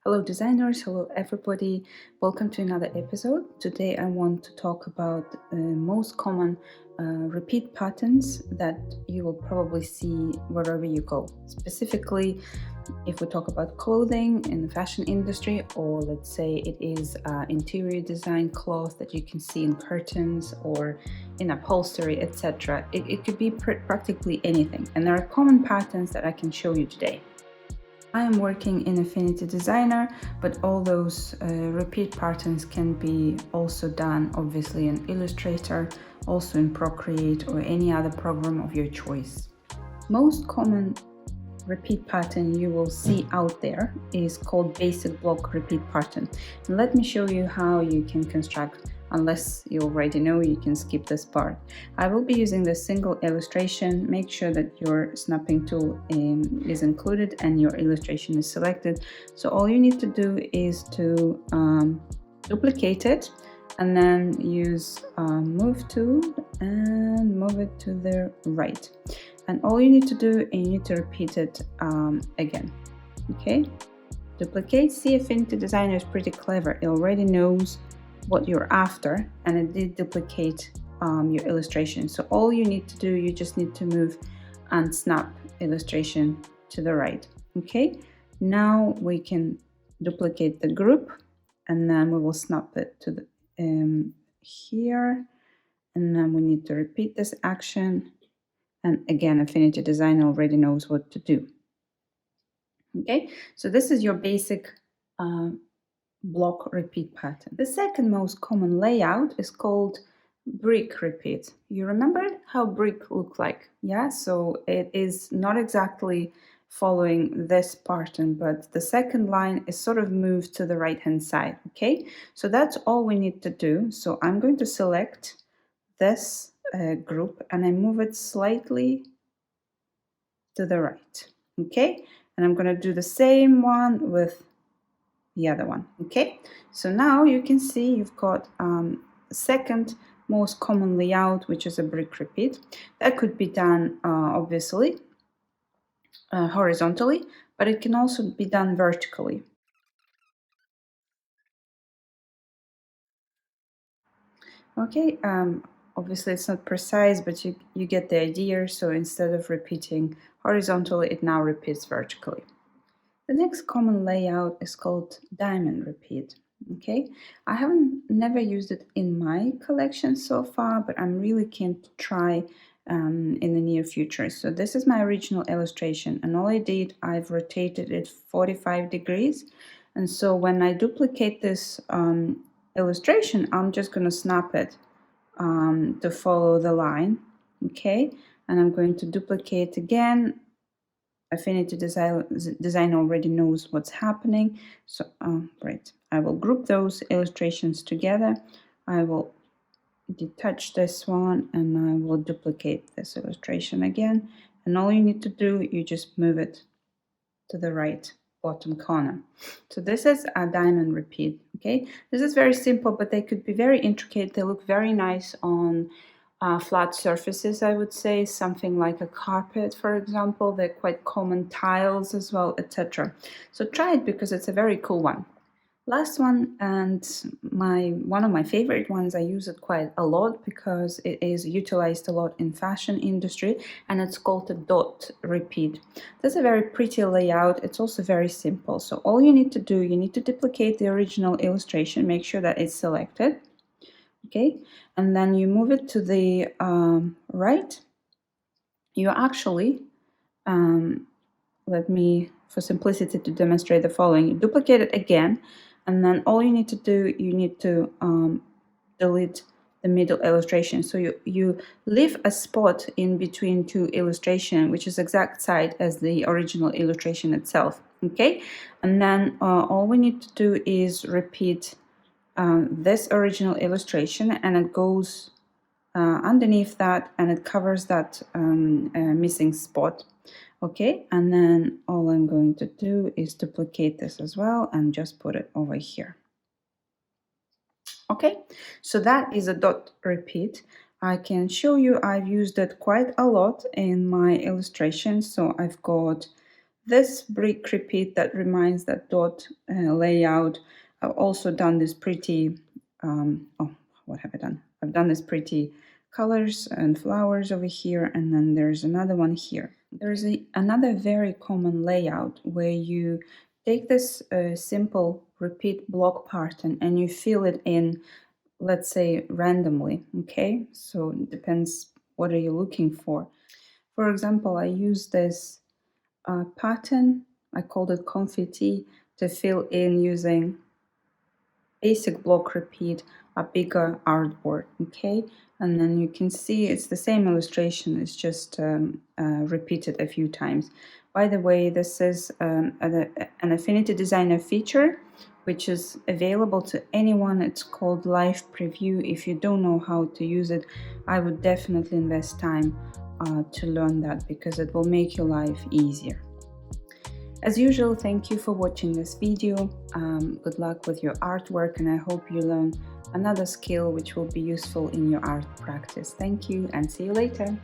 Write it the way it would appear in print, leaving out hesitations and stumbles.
Hello designers, hello everybody, welcome to another episode. Today I want to talk about most common repeat patterns that you will probably see wherever you go. Specifically, if we talk about clothing in the fashion industry, or let's say it is interior design cloth that you can see in curtains or in upholstery, etc. It could be practically anything, and there are common patterns that I can show you today. I am working in Affinity Designer, but all those repeat patterns can be also done obviously in Illustrator, also in Procreate or any other program of your choice. Most common repeat pattern you will see out there is called basic block repeat pattern. And let me show you how you can construct. Unless you already know, you can skip this part. I will be using the single illustration. Make sure that your snapping tool is included and your illustration is selected. So all you need to do is to duplicate it and then use move tool and move it to the right. And all you need to do, you need to repeat it again. Okay, duplicate. See, Affinity Designer is pretty clever. It already knows what you're after, and it did duplicate your illustration. So all you need to do, you just need to move and snap illustration to the right. Okay, now we can duplicate the group, and then we will snap it to the here, and then we need to repeat this action. And again, Affinity Designer already knows what to do. Okay, so this is your basic block repeat pattern. The second most common layout is called brick repeat. You remember how brick looked like? Yeah, so it is not exactly following this pattern, but the second line is sort of moved to the right hand side. Okay, so that's all we need to do. So I'm going to select this group and I move it slightly to the right. Okay, and I'm going to do the same one with the other one. Okay, so now you can see you've got the second most common layout, which is a brick repeat. That could be done obviously horizontally, but it can also be done vertically. Okay, obviously it's not precise, but you get the idea. So instead of repeating horizontally, it now repeats vertically. The next common layout is called Dimond repeat. Okay, I haven't never used it in my collection so far, but I'm really keen to try in the near future. So this is my original illustration, and all I did, I've rotated it 45 degrees. And so when I duplicate this illustration, I'm just going to snap it to follow the line. Okay, and I'm going to duplicate again. Affinity Design already knows what's happening. So, right, I will group those illustrations together. I will detach this one and I will duplicate this illustration again. And all you need to do, you just move it to the right bottom corner. So this is a Dimond repeat. Okay, this is very simple, but they could be very intricate. They look very nice on flat surfaces, I would say, something like a carpet, for example. They're quite common, tiles as well, etc. So try it because it's a very cool one. Last one, and one of my favorite ones. I use it quite a lot because it is utilized a lot in fashion industry, and it's called a dot repeat. That's a very pretty layout. It's also very simple. So all you need to do, you need to duplicate the original illustration, make sure that it's selected. Okay, and then you move it to the right. You actually, let me, for simplicity, to demonstrate the following. You duplicate it again, and then all you need to do, you need to delete the middle illustration. So you leave a spot in between two illustrations, which is exact side as the original illustration itself. Okay, and then all we need to do is repeat this original illustration, and it goes underneath that, and it covers that missing spot. Okay, and then all I'm going to do is duplicate this as well and just put it over here. Okay, so that is a dot repeat. I can show you I've used it quite a lot in my illustrations. So I've got This brick repeat that reminds that dot layout. I've also done this pretty, oh, what have I done? I've done this pretty colors and flowers over here, and then there's another one here. There's another very common layout where you take this simple repeat block pattern and you fill it in, let's say randomly, okay? So it depends what are you looking for. For example, I use this pattern, I called it confetti, to fill in using basic block repeat, a bigger artboard, okay? And then you can see it's the same illustration, it's just repeated a few times. By the way, this is an Affinity Designer feature, which is available to anyone. It's called Live Preview. If you don't know how to use it, I would definitely invest time to learn that, because it will make your life easier. As usual, thank you for watching this video. Good luck with your artwork, and I hope you learn another skill which will be useful in your art practice. Thank you and see you later.